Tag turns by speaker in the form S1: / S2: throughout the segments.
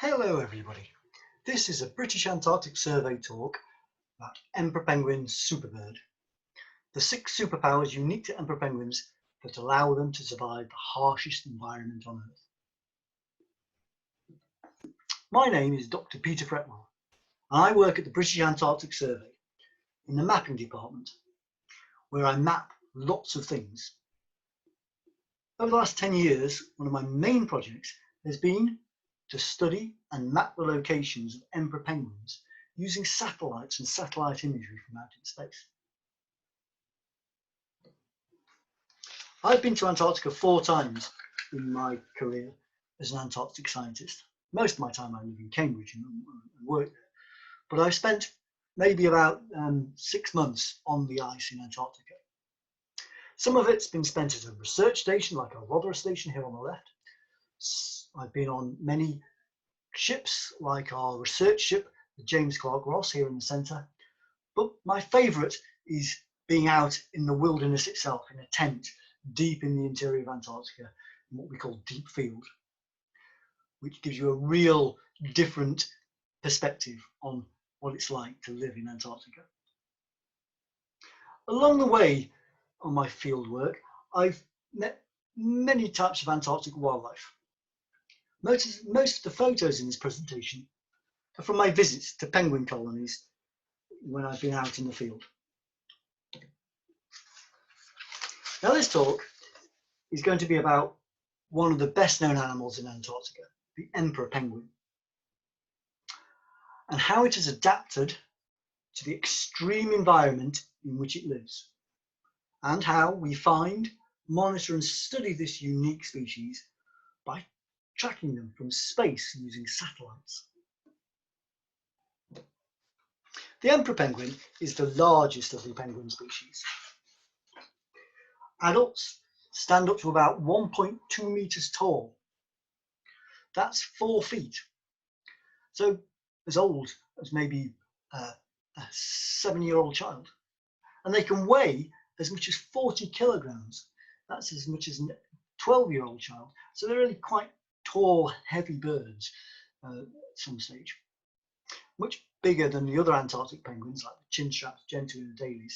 S1: Hello everybody, this is a British Antarctic survey talk about emperor penguin superbird, the 6 superpowers unique to emperor penguins that allow them to survive the harshest environment on Earth. My name is Dr. Peter Fretwell and I work at the British Antarctic Survey in the mapping department where I map lots of things. Over the last 10 years, one of my main projects has been to study and map the locations of emperor penguins using satellites and satellite imagery from out in space. I've been to Antarctica 4 times in my career as an Antarctic scientist. Most of my time I live in Cambridge and work there, but I've spent maybe about 6 months on the ice in Antarctica. Some of it's been spent at a research station like our Huddle station here on the left. I've been on many ships like our research ship, the James Clark Ross here in the centre. But my favourite is being out in the wilderness itself, in a tent deep in the interior of Antarctica, in what we call deep field, which gives you a real different perspective on what it's like to live in Antarctica. Along the way on my field work, I've met many types of Antarctic wildlife. Most of the photos in this presentation are from my visits to penguin colonies when I've been out in the field. Now this talk is going to be about one of the best known animals in Antarctica, the emperor penguin, and how it has adapted to the extreme environment in which it lives, and how we find, monitor and study this unique species by tracking them from space using satellites. The emperor penguin is the largest of the penguin species. Adults stand up to about 1.2 meters tall. That's 4 feet. So as old as maybe a 7-year-old child. And they can weigh as much as 40 kilograms. That's as much as a 12-year-old child. So they're really quite tall, heavy birds at some stage. Much bigger than the other Antarctic penguins like the chinstraps, gentoo and adalies,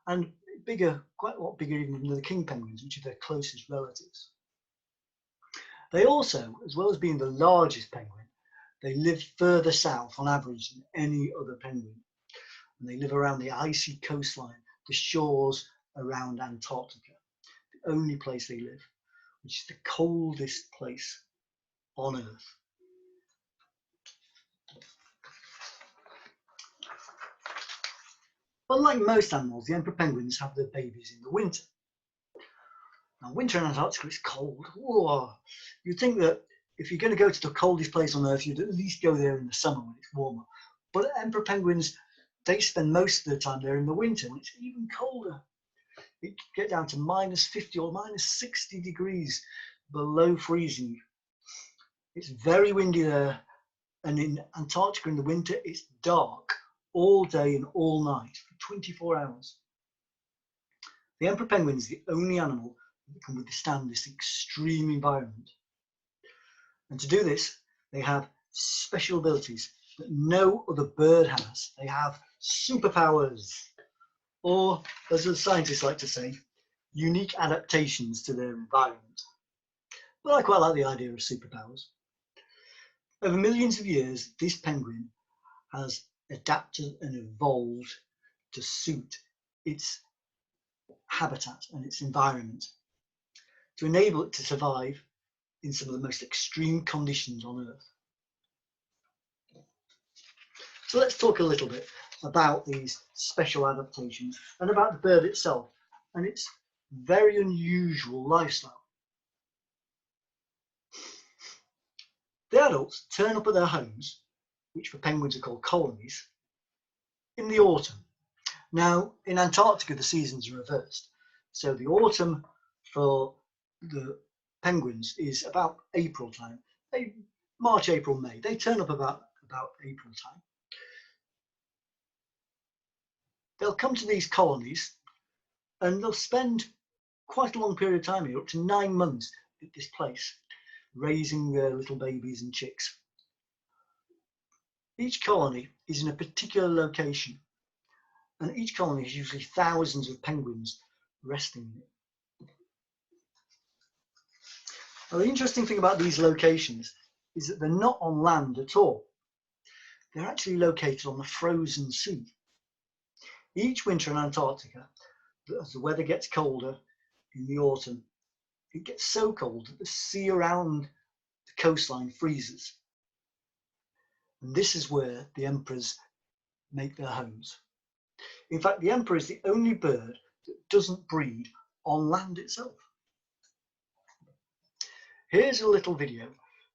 S1: and bigger, quite a lot bigger even than the king penguins, which are their closest relatives. They also, as well as being the largest penguin, they live further south on average than any other penguin. And they live around the icy coastline, the shores around Antarctica, the only place they live, which is the coldest place on Earth. Unlike most animals, the emperor penguins have their babies in the winter. Now, winter in Antarctica is cold. Whoa. You'd think that if you're going to go to the coldest place on Earth, you'd at least go there in the summer when it's warmer. But emperor penguins, they spend most of their time there in the winter when it's even colder. It can get down to minus 50 or minus 60 degrees below freezing. It's very windy there, and in Antarctica in the winter, it's dark all day and all night for 24 hours. The emperor penguin is the only animal that can withstand this extreme environment. And to do this, they have special abilities that no other bird has. They have superpowers, or as the scientists like to say, unique adaptations to their environment. But I quite like the idea of superpowers. Over millions of years, this penguin has adapted and evolved to suit its habitat and its environment, to enable it to survive in some of the most extreme conditions on Earth. So let's talk a little bit about these special adaptations and about the bird itself and its very unusual lifestyle. The adults turn up at their homes, which for penguins are called colonies, in the autumn. Now, in Antarctica, the seasons are reversed. So the autumn for the penguins is about April time. March, April, May. They turn up about April time. They'll come to these colonies and they'll spend quite a long period of time here, up to 9 months at this place, raising their little babies and chicks. Each colony is in a particular location, and each colony is usually thousands of penguins resting in it. Now, the interesting thing about these locations is that they're not on land at all. They're actually located on the frozen sea. Each winter in Antarctica, as the weather gets colder in the autumn, it gets so cold that the sea around the coastline freezes. And this is where the emperors make their homes. In fact, the emperor is the only bird that doesn't breed on land itself. Here's a little video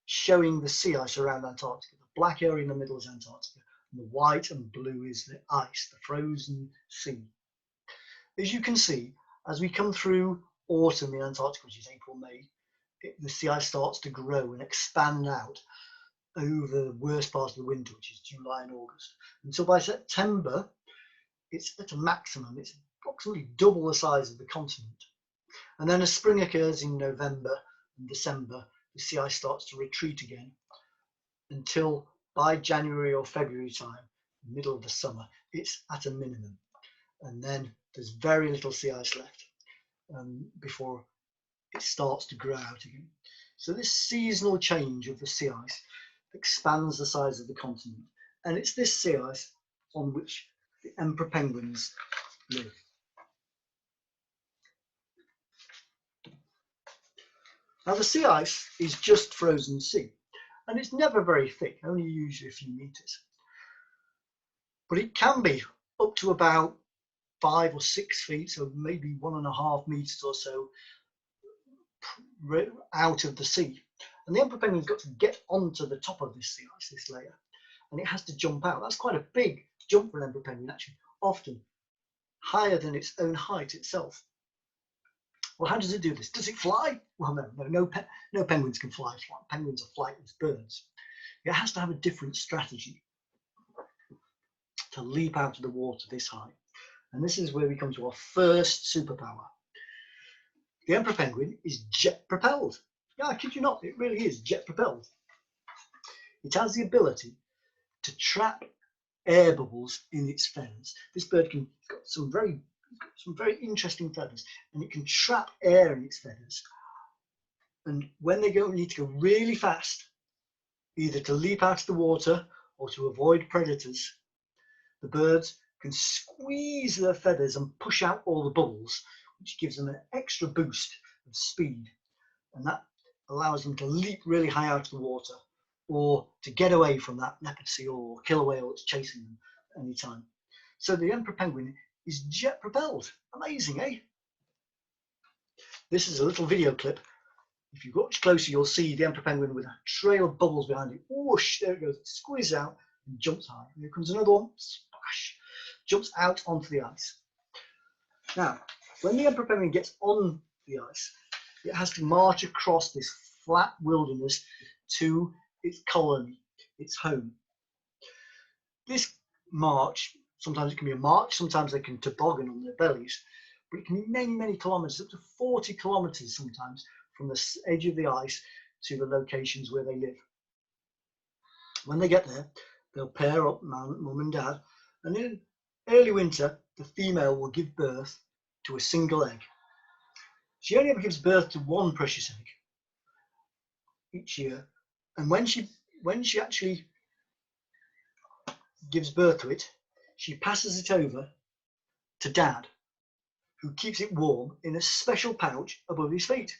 S1: showing the sea ice around Antarctica. The black area in the middle is Antarctica, and the white and blue is the ice, the frozen sea. As you can see, as we come through autumn in Antarctica, which is April, May, the sea ice starts to grow and expand out over the worst part of the winter, which is July and August. Until by September, it's at a maximum. It's approximately double the size of the continent. And then as spring occurs in November and December, the sea ice starts to retreat again until by January or February time, middle of the summer, it's at a minimum. And then there's very little sea ice left before it starts to grow out again. So this seasonal change of the sea ice expands the size of the continent. And it's this sea ice on which the emperor penguins live. Now the sea ice is just frozen sea, and it's never very thick, only usually a few meters. But it can be up to about 5 or 6 feet, so maybe 1.5 meters or so out of the sea. And the emperor penguin's got to get onto the top of this sea ice, this layer, and it has to jump out. That's quite a big jump for an emperor penguin, actually, often higher than its own height itself. Well, how does it do this? Does it fly? Well, no penguins can fly. Penguins are flightless birds. It has to have a different strategy to leap out of the water this high. And this is where we come to our first superpower. The emperor penguin is jet propelled. Yeah, I kid you not, it really is jet propelled. It has the ability to trap air bubbles in its feathers. This bird got some very interesting feathers, and it can trap air in its feathers. And when they need to go really fast, either to leap out of the water or to avoid predators, the birds can squeeze their feathers and push out all the bubbles, which gives them an extra boost of speed. And that allows them to leap really high out of the water or to get away from that leopard seal or killer whale that's chasing them at any time. So the emperor penguin is jet propelled. Amazing, eh? This is a little video clip. If you watch closer, you'll see the emperor penguin with a trail of bubbles behind it. Whoosh, there it goes. It squeezes out and jumps high. Here comes another one. Splash. Jumps out onto the ice. Now, when the emperor penguin gets on the ice, it has to march across this flat wilderness to its colony, its home. This march, sometimes it can be a march, sometimes they can toboggan on their bellies, but it can be many, many kilometers, up to 40 kilometers sometimes, from the edge of the ice to the locations where they live. When they get there, they'll pair up, mum and dad, and in early winter, the female will give birth to a single egg. She only ever gives birth to one precious egg each year, and when she actually gives birth to it, she passes it over to dad, who keeps it warm in a special pouch above his feet.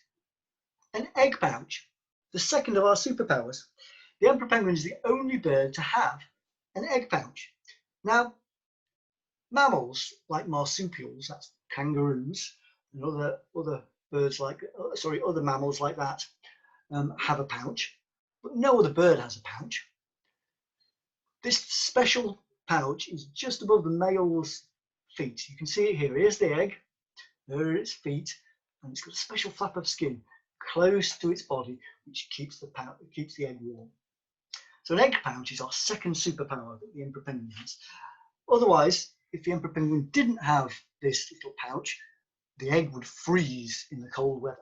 S1: An egg pouch, the second of our superpowers. The emperor penguin is the only bird to have an egg pouch. Now, mammals like marsupials, that's kangaroos, and other birds like, other mammals like that have a pouch, but no other bird has a pouch. This special pouch is just above the male's feet. You can see it here. Here's the egg, there are its feet, and it's got a special flap of skin close to its body, which keeps the egg warm. So an egg pouch is our second superpower that the emperor penguin has. Otherwise, if the emperor penguin didn't have this little pouch, the egg would freeze in the cold weather.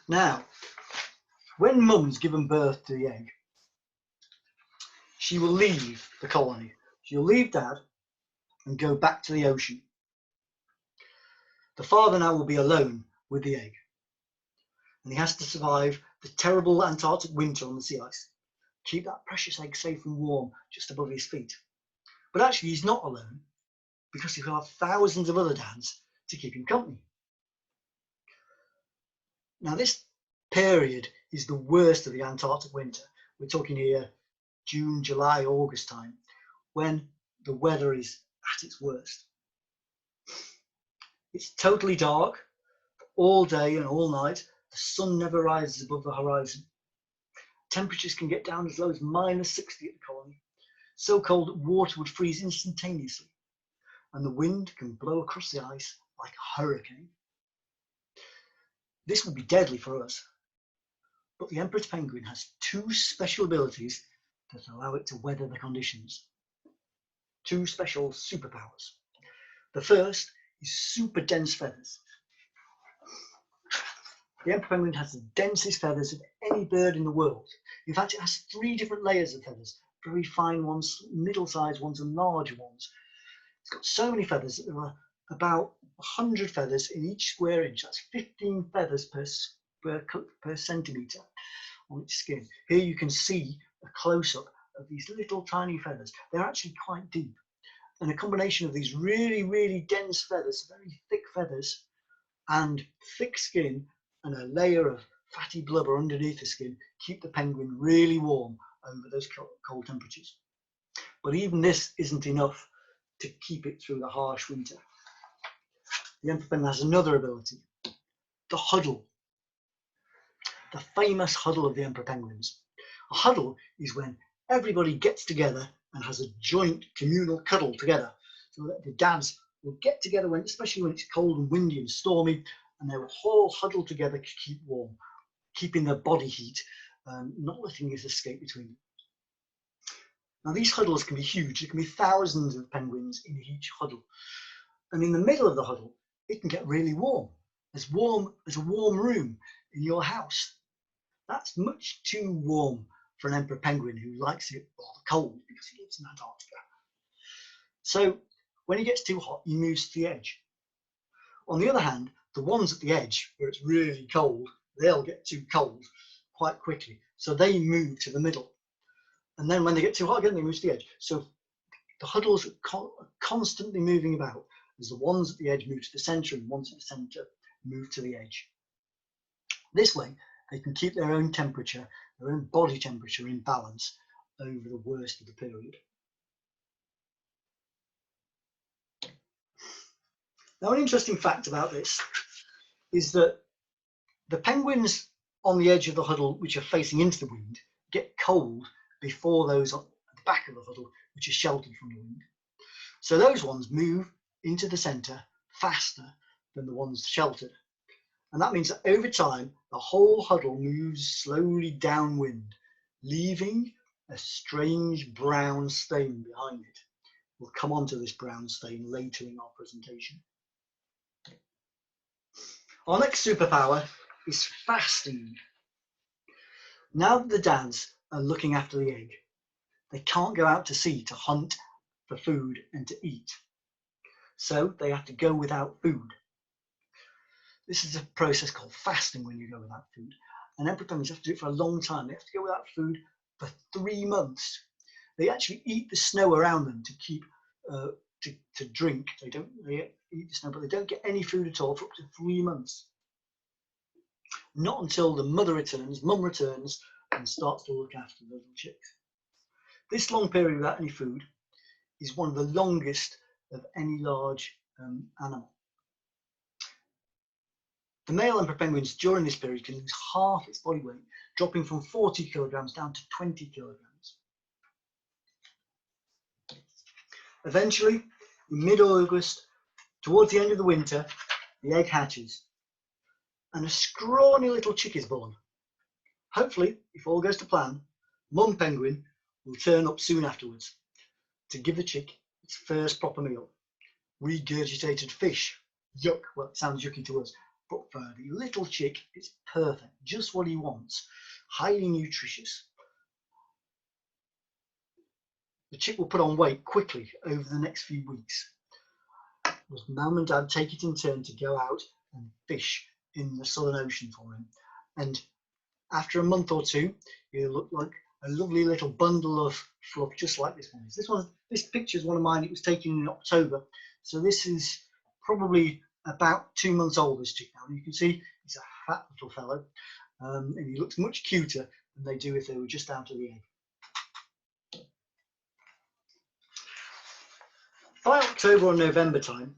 S1: Now, when mum's given birth to the egg, she will leave the colony. She'll leave Dad and go back to the ocean. The father now will be alone with the egg, and he has to survive the terrible Antarctic winter on the sea ice, keep that precious egg safe and warm just above his feet. But actually he's not alone, because he'll have thousands of other dads to keep him company. Now this period is the worst of the Antarctic winter. We're talking here June, July, August time, when the weather is at its worst. It's totally dark all day and all night. The sun never rises above the horizon. Temperatures can get down as low as -60 at the colony, so cold that water would freeze instantaneously, and the wind can blow across the ice like a hurricane. This would be deadly for us, but the emperor penguin has two special abilities that allow it to weather the conditions. Two special superpowers. The first is super dense feathers. The emperor penguin has the densest feathers of any bird in the world. In fact, it has 3 different layers of feathers, very fine ones, middle-sized ones, and larger ones. It's got so many feathers that there are about 100 feathers in each square inch. That's 15 feathers per centimetre on its skin. Here you can see a close-up of these little tiny feathers. They're actually quite deep. And a combination of these really, really dense feathers, very thick feathers, and thick skin, and a layer of fatty blubber underneath the skin keep the penguin really warm over those cold temperatures. But even this isn't enough to keep it through the harsh winter. The emperor penguin has another ability, the huddle. The famous huddle of the emperor penguins. A huddle is when everybody gets together and has a joint communal cuddle together, so that the dads will get together, especially when it's cold and windy and stormy, and they will all huddle together to keep warm, keeping their body heat, not letting it escape between them. Now these huddles can be huge. There can be thousands of penguins in each huddle. And in the middle of the huddle, it can get really warm as a warm room in your house. That's much too warm for an emperor penguin who likes it rather cold because he lives in Antarctica. So when he gets too hot, he moves to the edge. On the other hand, the ones at the edge where it's really cold, they'll get too cold quite quickly. So they move to the middle. And then when they get too hot again, they move to the edge. So the huddles are constantly moving about as the ones at the edge move to the centre and the ones at the centre move to the edge. This way, they can keep their own temperature, their own body temperature in balance over the worst of the period. Now, an interesting fact about this is that the penguins on the edge of the huddle, which are facing into the wind, get cold before those at the back of the huddle, which are sheltered from the wind. So those ones move into the centre faster than the ones sheltered. And that means that over time, the whole huddle moves slowly downwind, leaving a strange brown stain behind it. We'll come on to this brown stain later in our presentation. Our next superpower is fasting. Now that the dads are looking after the egg, they can't go out to sea to hunt for food and to eat. So they have to go without food. This is a process called fasting when you go without food. And emperor penguins have to do it for a long time. They have to go without food for 3 months. They actually eat the snow around them to keep to drink. They eat the snow, but they don't get any food at all for up to 3 months. Not until the mum returns and starts to look after the little chicks. This long period without any food is one of the longest of any large animal. The male emperor penguins during this period can lose half its body weight, dropping from 40 kilograms down to 20 kilograms. Eventually, in mid-August, towards the end of the winter, the egg hatches and a scrawny little chick is born. Hopefully, if all goes to plan, mum penguin will turn up soon afterwards to give the chick its first proper meal. Regurgitated fish. Yuck, well, it sounds yucky to us, but for the little chick, it's perfect, just what he wants. Highly nutritious. the chick will put on weight quickly over the next few weeks. As Mum and Dad take it in turn to go out and fish in the Southern Ocean for him. And after a month or two, he'll look like a lovely little bundle of fluff, just like this one. This picture is one of mine. It was taken in October. So this is probably about 2 months old, this chick now. And you can see he's a fat little fellow. And he looks much cuter than they do if they were just out of the egg. By October or November time,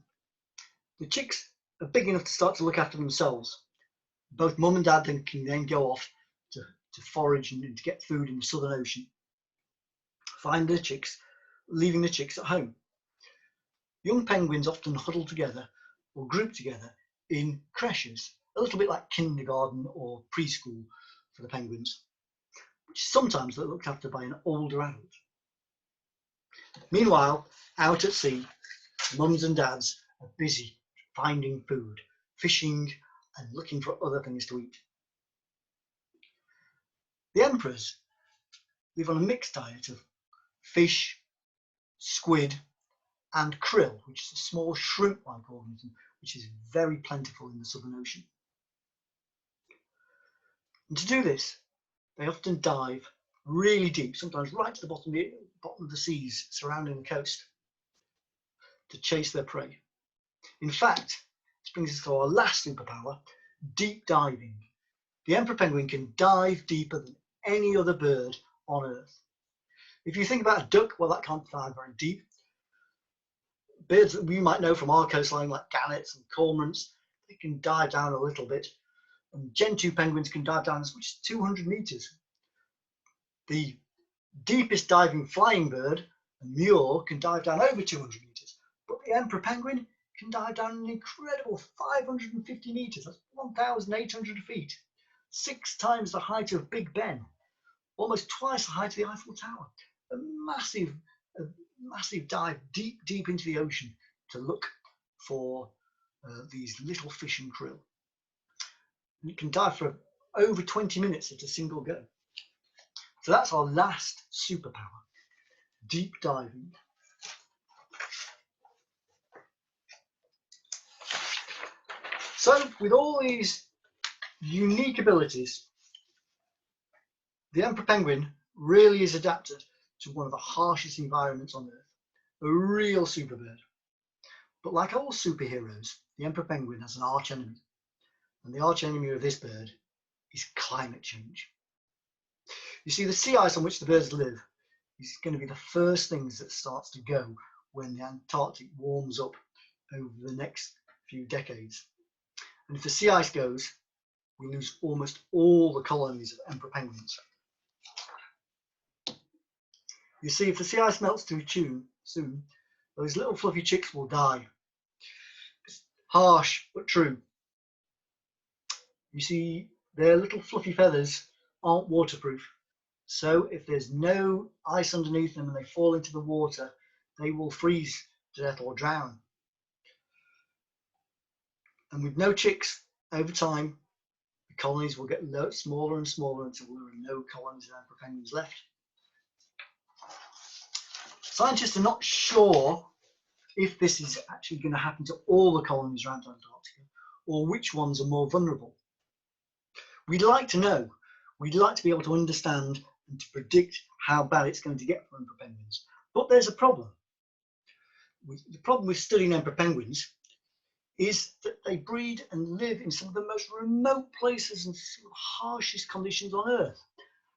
S1: the chicks are big enough to start to look after themselves. Both Mum and Dad can then go off to forage and to get food in the Southern Ocean. Find the chicks, leaving the chicks at home. Young penguins often huddle together or group together in creches, a little bit like kindergarten or preschool for the penguins, which sometimes they're looked after by an older adult. Meanwhile, out at sea, mums and dads are busy finding food, fishing and looking for other things to eat. The emperors live on a mixed diet of fish, squid and krill, which is a small shrimp-like organism which is very plentiful in the Southern Ocean. And to do this, they often dive really deep, sometimes right to the bottom of the seas surrounding the coast, to chase their prey. In fact, this brings us to our last superpower, deep diving. The emperor penguin can dive deeper than any other bird on Earth. If you think about a duck, well, that can't dive very deep. Birds that we might know from our coastline, like gannets and cormorants, they can dive down a little bit. And Gentoo penguins can dive down as much as 200 meters. The deepest diving flying bird, a mure, can dive down over 200 meters. But the emperor penguin can dive down an incredible 550 meters. That's 1,800 feet. 6 times the height of Big Ben. Almost twice the height of the Eiffel Tower. A massive dive deep into the ocean to look for these little fish and krill. And it can dive for over 20 minutes at a single go. So that's our last superpower, deep diving. So with all these unique abilities, the emperor penguin really is adapted to one of the harshest environments on Earth, a real super bird. But like all superheroes, the emperor penguin has an arch enemy. And the arch enemy of this bird is climate change. You see, the sea ice on which the birds live is going to be the first things that starts to go when the Antarctic warms up over the next few decades. And if the sea ice goes, we lose almost all the colonies of emperor penguins. You see, if the sea ice melts too soon, those little fluffy chicks will die. It's harsh, but true. You see, their little fluffy feathers aren't waterproof. So if there's no ice underneath them and they fall into the water, they will freeze to death or drown. And with no chicks, over time, the colonies will get smaller and smaller until there are no colonies of emperor penguins left. Scientists are not sure if this is actually going to happen to all the colonies around Antarctica or which ones are more vulnerable. We'd like to know. We'd like to be able to understand and to predict how bad it's going to get for emperor penguins. But there's a problem. The problem with studying emperor penguins is that they breed and live in some of the most remote places and some of the harshest conditions on Earth.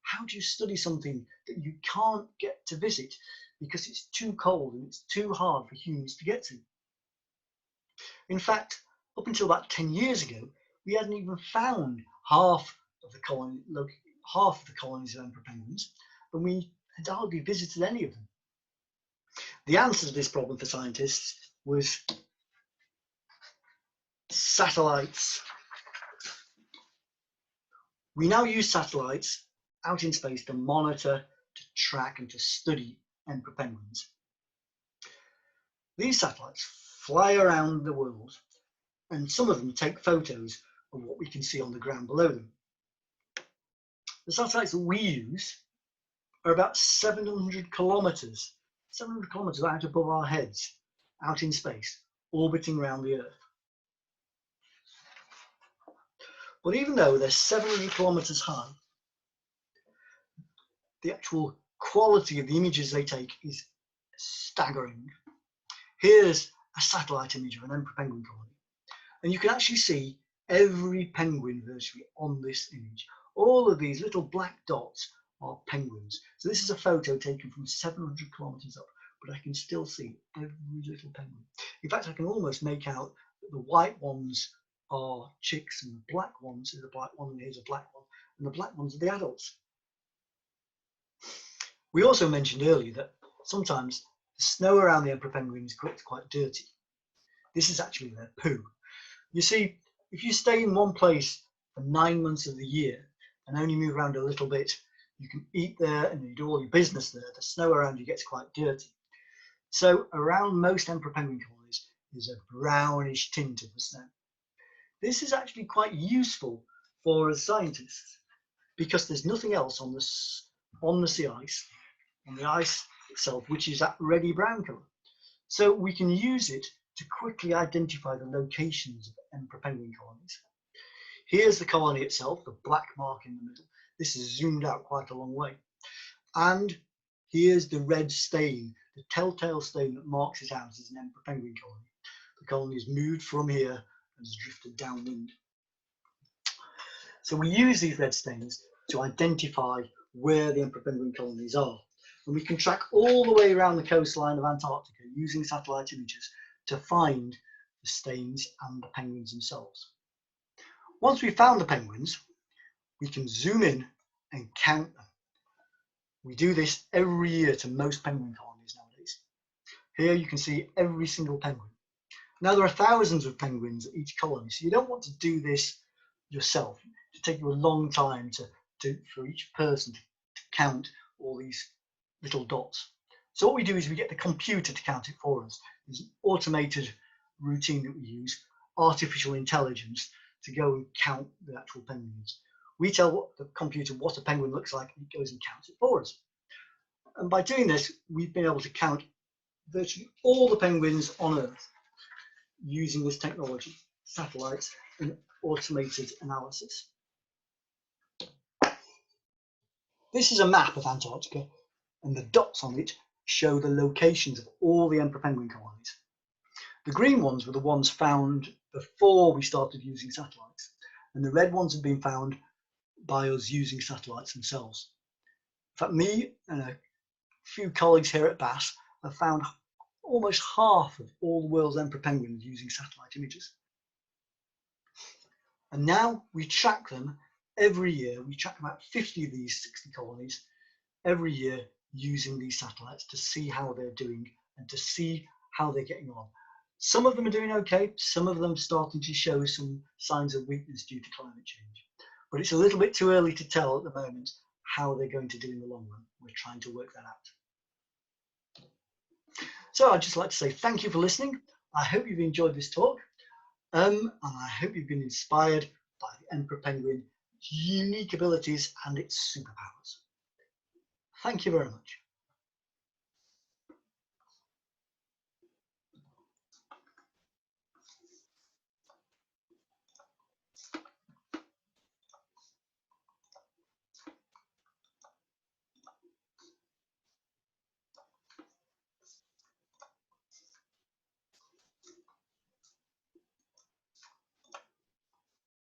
S1: How do you study something that you can't get to visit because it's too cold and it's too hard for humans to get to? In fact, up until about 10 years ago, we hadn't even found half of the colonies of emperor penguins, and we had hardly visited any of them. The answer to this problem for scientists was satellites. We now use satellites out in space to monitor, to track and to study emperor penguins. These satellites fly around the world, and some of them take photos of what we can see on the ground below them. The satellites that we use are about 700 kilometers 700 kilometers out above our heads, out in space, orbiting around the Earth. But even though they're 700 kilometers high, the actual quality of the images they take is staggering. Here's a satellite image of an emperor penguin colony, and you can actually see every penguin virtually on this image. All of these little black dots are penguins. So this is a photo taken from 700 kilometers up, but I can still see every little penguin. In fact, I can almost make out that the white ones are chicks and the black ones is a black one, and here's a black one, and the black ones are the adults. We also mentioned earlier that sometimes the snow around the emperor penguin is quite dirty. This is actually their poo. You see, if you stay in one place for 9 months of the year and only move around a little bit, you can eat there and you do all your business there, the snow around you gets quite dirty. So around most emperor penguin colonies is a brownish tint of the snow. This is actually quite useful for us scientists because there's nothing else on the sea ice, on the ice itself, which is that reddy brown colour. So we can use it to quickly identify the locations of emperor penguin colonies. Here's the colony itself, the black mark in the middle. This is zoomed out quite a long way. And here's the red stain, the telltale stain that marks it out as an emperor penguin colony. The colony has moved from here and has drifted downwind. So we use these red stains to identify where the emperor penguin colonies are. And we can track all the way around the coastline of Antarctica using satellite images to find the stains and the penguins themselves. Once we've found the penguins, we can zoom in and count them. We do this every year to most penguin colonies nowadays. Here you can see every single penguin. Now there are thousands of penguins at each colony, so you don't want to do this yourself. It take you a long time for each person to count all these little dots. So what we do is we get the computer to count it for us. There's an automated routine that we use, artificial intelligence, to go and count the actual penguins. We tell the computer what a penguin looks like, and it goes and counts it for us. And by doing this, we've been able to count virtually all the penguins on Earth using this technology, satellites and automated analysis. This is a map of Antarctica, and the dots on it show the locations of all the emperor penguin colonies. The green ones were the ones found before we started using satellites, and the red ones have been found by us using satellites themselves. In fact, me and a few colleagues here at BASS have found almost half of all the world's emperor penguins using satellite images. And now we track them every year. We track about 50 of these 60 colonies every year using these satellites to see how they're doing and to see how they're getting on. Some of them are doing okay, some of them starting to show some signs of weakness due to climate change. But it's a little bit too early to tell at the moment how they're going to do in the long run. We're trying to work that out. So I'd just like to say thank you for listening. I hope you've enjoyed this talk, and I hope you've been inspired by the emperor penguin, its unique abilities and its superpowers. Thank you very much.